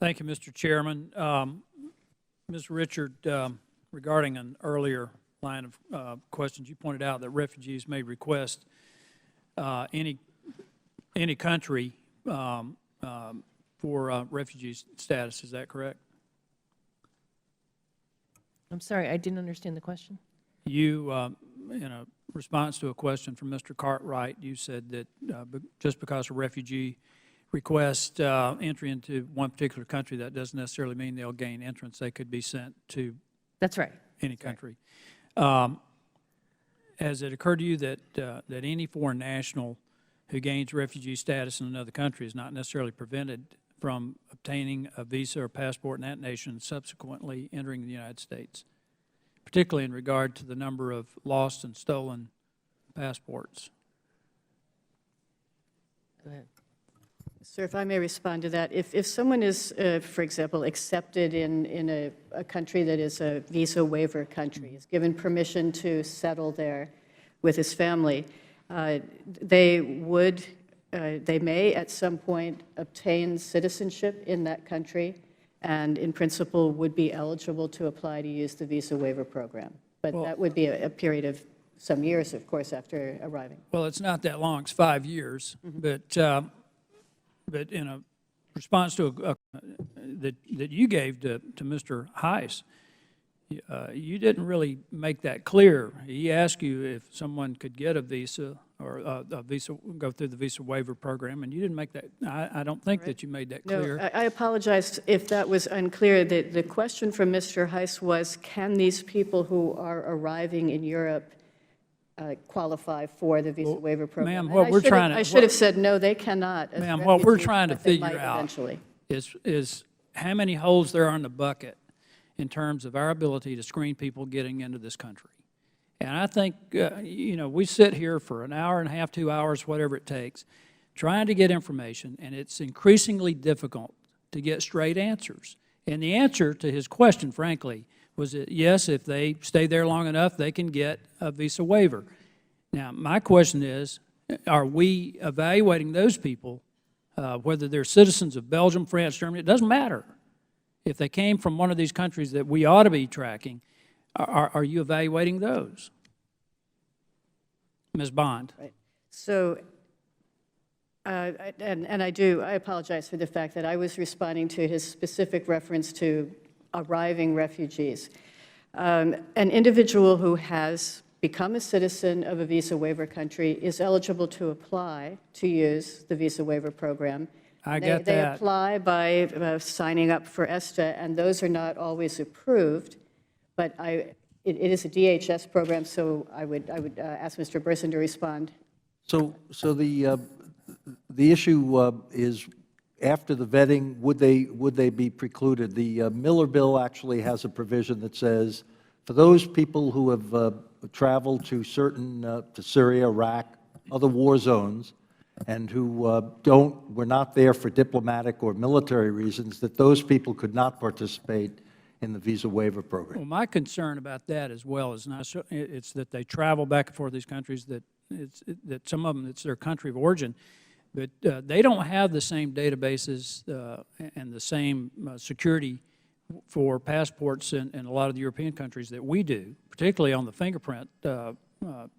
Thank you, Mr. Chairman. Ms. Richard, regarding an earlier line of questions, you pointed out that refugees may request any country for refugee status. Is that correct? I'm sorry, I didn't understand the question. You, in a response to a question from Mr. Cartwright, you said that just because a refugee requests entry into one particular country, that doesn't necessarily mean they'll gain entrance. They could be sent to That's right. any country. Has it occurred to you that that any foreign national who gains refugee status in another country is not necessarily prevented from obtaining a visa or passport in that nation and subsequently entering the United States, particularly in regard to the number of lost and stolen passports? Go ahead. Sir, if I may respond to that. If someone is, for example, accepted in a country that is a visa waiver country, is given permission to settle there with his family, they may at some point obtain citizenship in that country and in principle would be eligible to apply to use the visa waiver program. But that would be a period of some years, of course, after arriving. Well, it's not that long. It's 5 years. But in a response to that you gave to Mr. Heiss, you didn't really make that clear. He asked you if someone could get a visa or go through the visa waiver program, and you didn't make that. I don't think that you made that clear. No, I apologize if that was unclear. The question from Mr. Heiss was, can these people who are arriving in Europe qualify for the visa waiver program? Ma'am, what we're trying to... I should have said, no, they cannot. Ma'am, what we're trying to figure out is how many holes there are in the bucket in terms of our ability to screen people getting into this country. And I think, you know, we sit here for an hour and a half, 2 hours, whatever it takes, trying to get information, and it's increasingly difficult to get straight answers. And the answer to his question, frankly, was that, yes, if they stay there long enough, they can get a visa waiver. Now, my question is, are we evaluating those people, whether they're citizens of Belgium, France, Germany, it doesn't matter. If they came from one of these countries that we ought to be tracking, are you evaluating those? Ms. Bond. Right. So, I apologize for the fact that I was responding to his specific reference to arriving refugees. An individual who has become a citizen of a visa waiver country is eligible to apply to use the visa waiver program. I get that. They apply by signing up for ESTA, and those are not always approved. But it is a DHS program, so I would ask Mr. Burson to respond. So the issue is, after the vetting, would they be precluded? The Miller bill actually has a provision that says, for those people who have traveled to to Syria, Iraq, other war zones, and who were not there for diplomatic or military reasons, that those people could not participate in the visa waiver program. Well, my concern about that as well is not it's that they travel back and forth these countries, that some of them, it's their country of origin, but they don't have the same databases and the same security for passports in a lot of the European countries that we do, particularly on the fingerprint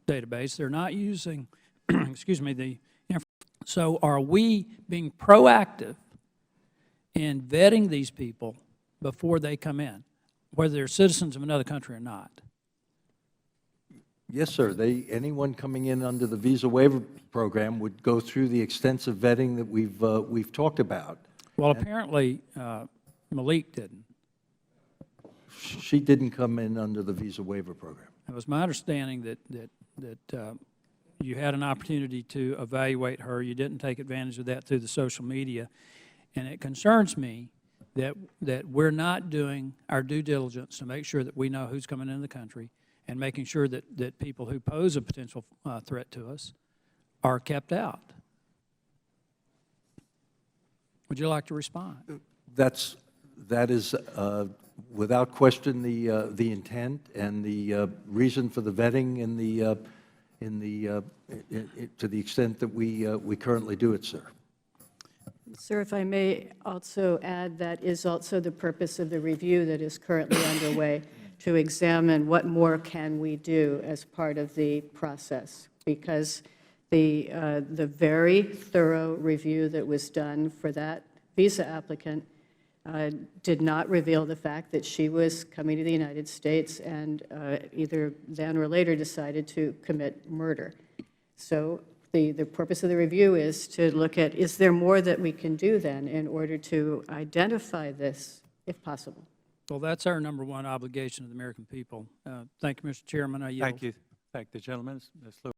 database. They're not using, excuse me, so are we being proactive in vetting these people before they come in, whether they're citizens of another country or not? Yes, sir. Anyone coming in under the visa waiver program would go through the extensive vetting that we've talked about. Well, apparently Malik didn't. She didn't come in under the visa waiver program. It was my understanding that you had an opportunity to evaluate her. You didn't take advantage of that through the social media, and it concerns me that we're not doing our due diligence to make sure that we know who's coming into the country and making sure that people who pose a potential threat to us are kept out. Would you like to respond? That is without question the intent and the reason for the vetting to the extent that we currently do it, sir. Sir, if I may also add, that is also the purpose of the review that is currently underway, to examine what more can we do as part of the process. Because the very thorough review that was done for that visa applicant did not reveal the fact that she was coming to the United States and either then or later decided to commit murder. So the purpose of the review is to look at, is there more that we can do then in order to identify this, if possible? Well, that's our number one obligation to the American people. Thank you, Mr. Chairman. I yield. Thank you. Thank the gentleman. Ms. Lewis.